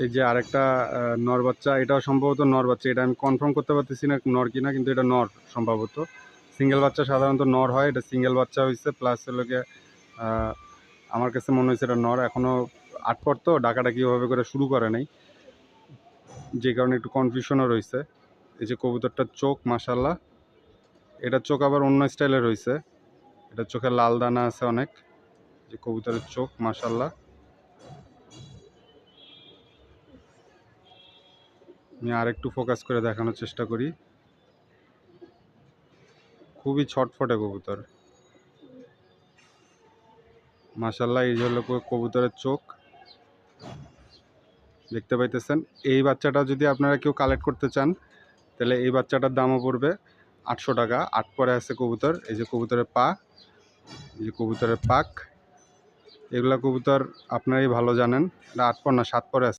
এই যে আরেকটা নর বাচ্চা, এটাও সম্ভবত নর বাচ্চা, এটা আমি কনফার্ম করতে পারতেছি না নর কিনা, কিন্তু এটা নর সম্ভবত। সিঙ্গেল বাচ্চা সাধারণত নর হয়, এটা সিঙ্গেল বাচ্চা হয়েছে, প্লাস হলো গিয়ে আমার কাছে মনে হয়েছে এটা নর। এখনও আটপর তো ডাকাডাকি ওভাবে করে শুরু করে নাই, যে কারণে একটু কনফিউশনও রয়েছে। এই যে কবুতরটার চোখ মাশাল্লাহ, এটার চোখ আবার অন্য স্টাইলের হয়েছে, এটার চোখে লাল দানা আছে অনেক। যে কবুতরের চোখ মাশাল্লাহ, আমি আরেকটু ফোকাস করে দেখানোর চেষ্টা করি। খুবই ছটফটে কবুতর মাশাল্লাহ। এই হলো কবুতরের চোখ, দেখতে পাইতেছেন। এই বাচ্চাটা যদি আপনারা কেউ কালেক্ট করতে চান, তাহলে এই বাচ্চাটার দামও পড়বে 800 টাকা। 8 পরে আছে কবুতর, এই যে কবুতরের পা, এই যে কবুতরের পাক, এগুলা কবুতর আপনারাই ভালো জানেন। এটা 8 পর না 7 পরে আছে।